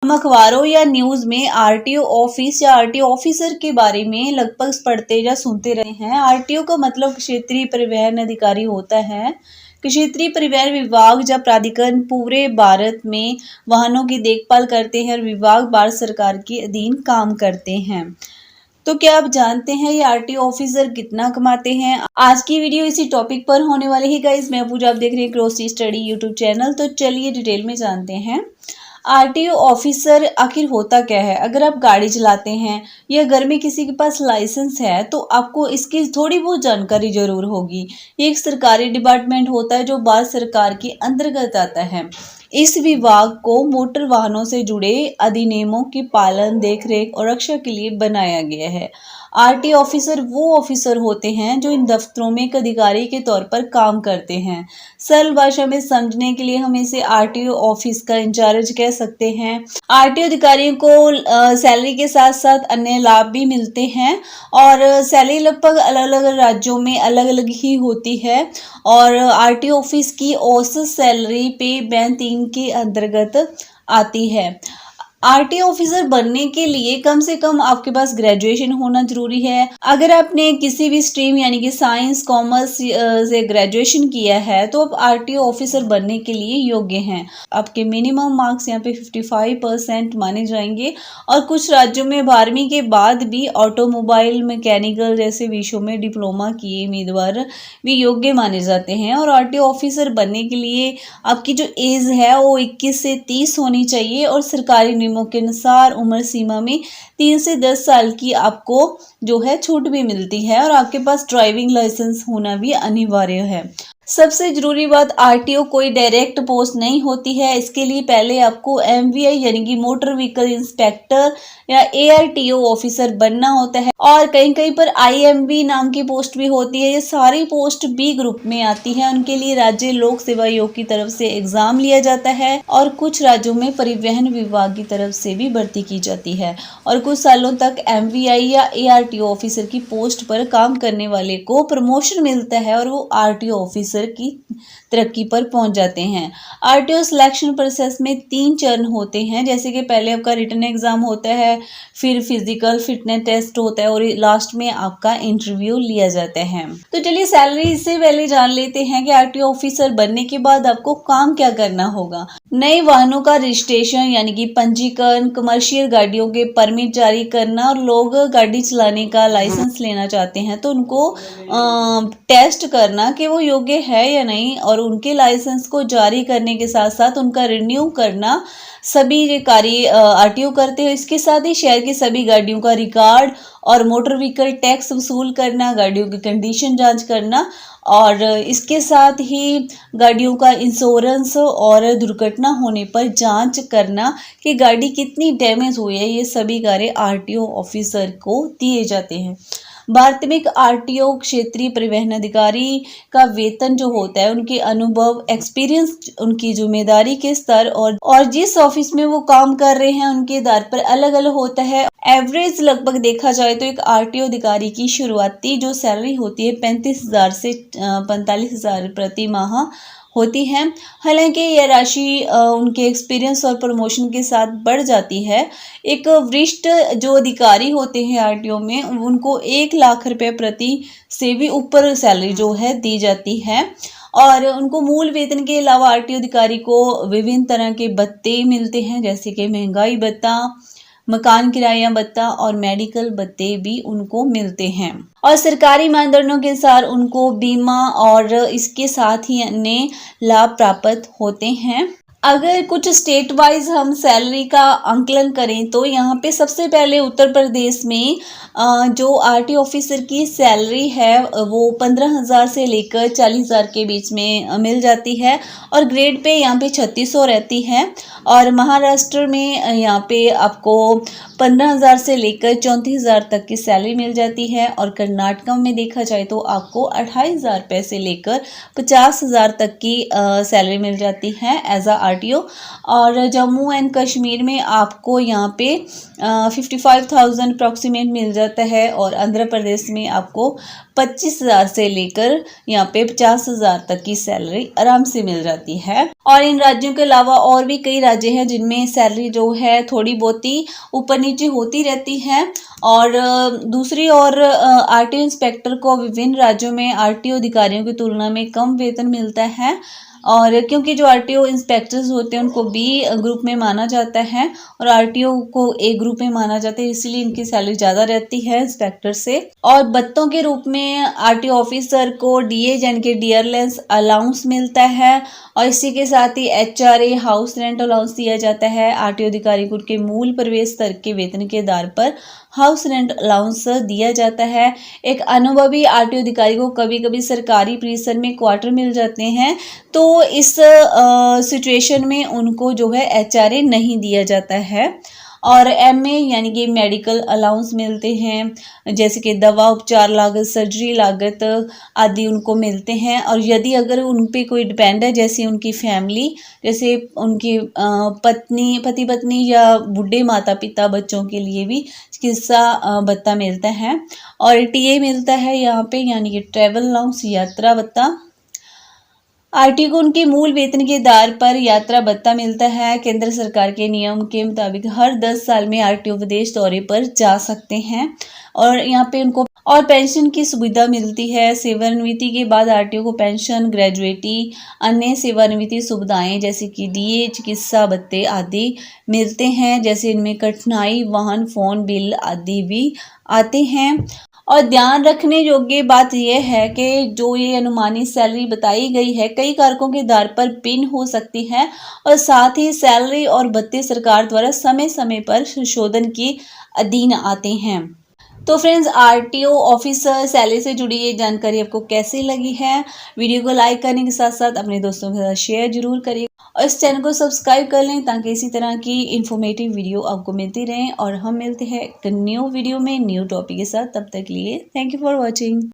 हम अखबारों या न्यूज़ में आरटीओ ऑफिस या आरटीओ ऑफिसर के बारे में लगभग पढ़ते या सुनते रहे हैं। आरटीओ का मतलब क्षेत्रीय परिवहन अधिकारी होता है। क्षेत्रीय परिवहन विभाग या प्राधिकरण पूरे भारत में वाहनों की देखभाल करते हैं और विभाग भारत सरकार के अधीन काम करते हैं। तो क्या आप जानते हैं ये आरटीओ ऑफिसर कितना कमाते हैं? आज की वीडियो इसी टॉपिक पर होने वाली है गाइस। मैं पूजा, आप देख रहे हैं ग्रोसरी स्टडी यूट्यूब चैनल। तो चलिए डिटेल में जानते हैं आरटीओ ऑफिसर आखिर होता क्या है। अगर आप गाड़ी चलाते हैं या घर में किसी के पास लाइसेंस है तो आपको इसकी थोड़ी बहुत जानकारी जरूर होगी। ये एक सरकारी डिपार्टमेंट होता है जो भारत सरकार के अंतर्गत आता है। इस विभाग को मोटर वाहनों से जुड़े अधिनियमों की पालन, देखरेख और रक्षा के लिए बनाया गया है। आरटीओ ऑफिसर वो ऑफिसर होते हैं जो इन दफ्तरों में एक अधिकारी के तौर पर काम करते हैं। सरल भाषा में समझने के लिए हम इसे आरटीओ ऑफिस का इंचार्ज कह सकते हैं। आरटीओ अधिकारियों को सैलरी के साथ साथ अन्य लाभ भी मिलते हैं और सैलरी लगभग अलग अलग राज्यों में अलग अलग ही होती है। और आरटीओ ऑफिस की औसत सैलरी पे बैंड 3 के अंतर्गत आती है। आरटीओ ऑफिसर बनने के लिए कम से कम आपके पास ग्रेजुएशन होना जरूरी है। अगर आपने किसी भी स्ट्रीम यानी कि साइंस, कॉमर्स से ग्रेजुएशन किया है तो आप आरटीओ ऑफिसर बनने के लिए योग्य हैं। आपके मिनिमम मार्क्स यहाँ पे 55% माने जाएंगे। और कुछ राज्यों में 12वीं के बाद भी ऑटोमोबाइल, मैकेनिकल जैसे विषयों में डिप्लोमा किए उम्मीदवार भी योग्य माने जाते हैं। और आरटीओ ऑफिसर बनने के लिए आपकी जो एज है वो 21 से 30 होनी चाहिए और सरकारी नियमों के अनुसार उम्र सीमा में 3 से 10 साल की आपको जो है छूट भी मिलती है। और आपके पास ड्राइविंग लाइसेंस होना भी अनिवार्य है। सबसे जरूरी बात, आरटीओ कोई डायरेक्ट पोस्ट नहीं होती है। इसके लिए पहले आपको एमवीआई यानी कि मोटर व्हीकल इंस्पेक्टर या एआरटीओ ऑफिसर बनना होता है। और कहीं कहीं पर आईएमवी नाम की पोस्ट भी होती है। ये सारी पोस्ट बी ग्रुप में आती है। उनके लिए राज्य लोक सेवा आयोग की तरफ से एग्जाम लिया जाता है और कुछ राज्यों में परिवहन विभाग की तरफ से भी भर्ती की जाती है। और कुछ सालों तक एमवीआई या एआरटीओ ऑफिसर की पोस्ट पर काम करने वाले को प्रमोशन मिलता है और वो आरटीओ ऑफिसर की तरक्की पर पहुंच जाते हैं। आरटीओ सिलेक्शन प्रोसेस में 3 चरण होते हैं, जैसे कि पहले आपका रिटन एग्जाम होता है, फिर फिजिकल फिटनेस टेस्ट होता है और लास्ट में आपका इंटरव्यू लिया जाता है। तो चलिए सैलरी से पहले जान लेते हैं कि आरटीओ ऑफिसर बनने के बाद आपको काम क्या करना होगा। नए वाहनों का रजिस्ट्रेशन यानी कि पंजीकरण, कमर्शियल गाड़ियों के परमिट जारी करना और लोग गाड़ी चलाने का लाइसेंस लेना चाहते हैं तो उनको टेस्ट करना कि वो योग्य है या नहीं और उनके लाइसेंस को जारी करने के साथ साथ उनका रिन्यू करना सभी कार्य आरटीओ करते हैं। इसके साथ ही शहर की सभी गाड़ियों का रिकॉर्ड और मोटर व्हीकल टैक्स वसूल करना, गाड़ियों की कंडीशन जांच करना और इसके साथ ही गाड़ियों का इंश्योरेंस और दुर्घटना होने पर जांच करना कि गाड़ी कितनी डैमेज हुई है। ये सभी कार्य आरटीओ ऑफिसर को दिए जाते हैं। भारत में एक आरटीओ क्षेत्रीय परिवहन अधिकारी का वेतन जो होता है उनके अनुभव, एक्सपीरियंस, उनकी जिम्मेदारी के स्तर और जिस ऑफिस में वो काम कर रहे हैं उनके आधार पर अलग अलग होता है। एवरेज लगभग देखा जाए तो एक आरटीओ अधिकारी की शुरुआती जो सैलरी होती है 35,000 से 45,000 प्रति माह होती है। हालांकि यह राशि उनके एक्सपीरियंस और प्रमोशन के साथ बढ़ जाती है। एक वरिष्ठ जो अधिकारी होते हैं आरटीओ में उनको 1 लाख रुपए प्रति से भी ऊपर सैलरी जो है दी जाती है। और उनको मूल वेतन के अलावा आरटीओ अधिकारी को विभिन्न तरह के भत्ते मिलते हैं, जैसे कि महंगाई भत्ता, मकान किराया भत्ता और मेडिकल भत्ते भी उनको मिलते हैं। और सरकारी मानदंडों के अनुसार उनको बीमा और इसके साथ ही अन्य लाभ प्राप्त होते हैं। अगर कुछ स्टेट वाइज हम सैलरी का आंकलन करें तो यहाँ पे सबसे पहले उत्तर प्रदेश में जो आरटीओ ऑफिसर की सैलरी है वो 15,000 से लेकर 40,000 के बीच में मिल जाती है और ग्रेड पे यहाँ पे 3600 रहती है। और महाराष्ट्र में यहाँ पे आपको 15,000 से लेकर 34,000 तक की सैलरी मिल जाती है। और कर्नाटक में देखा जाए तो आपको 28,000 रुपये से लेकर 50,000 तक की सैलरी मिल जाती है एज आ आरटीओ। और जम्मू एंड कश्मीर में आपको यहाँ पे 55,000 अप्रॉक्सीमेट मिल जाता है। और आंध्र प्रदेश में आपको 25,000 से लेकर यहाँ पे 50,000 तक की सैलरी आराम से मिल जाती है। और इन राज्यों के अलावा और भी कई राज्य हैं जिनमें सैलरी जो है थोड़ी बहुत ही ऊपर नीचे होती रहती है। और दूसरी ओर आरटीओ इंस्पेक्टर को विभिन्न राज्यों में आरटीओ अधिकारियों की तुलना में कम वेतन मिलता है। और क्योंकि जो आरटीओ इंस्पेक्टर्स होते हैं उनको बी ग्रुप में माना जाता है और आरटीओ को ए ग्रुप में माना जाता है, इसलिए इनकी सैलरी ज़्यादा रहती है इंस्पेक्टर से। और भत्तों के रूप में आरटीओ ऑफिसर को डीएज यानी कि डियरलेस अलाउंस मिलता है और इसी के साथ ही एचआरए हाउस रेंट अलाउंस दिया जाता है। आरटीओ अधिकारी को उनके मूल प्रवेश स्तर के वेतन के आधार पर हाउस रेंट अलाउंस दिया जाता है। एक अनुभवी आरटीओ अधिकारी को कभी कभी सरकारी परिसर में क्वार्टर मिल जाते हैं, तो इस सिचुएशन में उनको जो है एचआरए नहीं दिया जाता है। और एमए यानी कि मेडिकल अलाउंस मिलते हैं, जैसे कि दवा उपचार लागत, सर्जरी लागत आदि उनको मिलते हैं। और यदि अगर उन पे कोई डिपेंड है, जैसे उनकी फैमिली, जैसे उनकी पति पत्नी या बूढ़े माता पिता, बच्चों के लिए भी चिकित्सा भत्ता मिलता है। और टीए मिलता है यहाँ पे, यानी कि ट्रैवल अलाउंस, यात्रा भत्ता। आरटीओ को उनके मूल वेतन के आधार पर यात्रा भत्ता मिलता है। केंद्र सरकार के नियम के मुताबिक हर 10 साल में आरटीओ विदेश दौरे पर जा सकते हैं और यहाँ पे उनको और पेंशन की सुविधा मिलती है। सेवानिवृत्ति के बाद आरटीओ को पेंशन, ग्रेजुएटी, अन्य सेवानिवृत्ति सुविधाएं जैसे कि डीए, चिकित्सा भत्ते आदि मिलते हैं। जैसे इनमें कठिनाई, वाहन, फोन बिल आदि भी आते हैं। और ध्यान रखने योग्य बात यह है कि जो ये अनुमानित सैलरी बताई गई है कई कारकों के आधार पर भिन्न हो सकती है और साथ ही सैलरी और भत्ते सरकार द्वारा समय समय पर संशोधन के अधीन आते हैं। तो फ्रेंड्स, आरटीओ ऑफिसर सैलरी से जुड़ी ये जानकारी आपको कैसी लगी है? वीडियो को लाइक करने के साथ साथ अपने दोस्तों के साथ शेयर जरूर करिए और इस चैनल को सब्सक्राइब कर लें ताकि इसी तरह की इन्फॉर्मेटिव वीडियो आपको मिलती रहें। और हम मिलते हैं एक न्यू वीडियो में न्यू टॉपिक के साथ। तब तक के लिए थैंक यू फॉर वॉचिंग।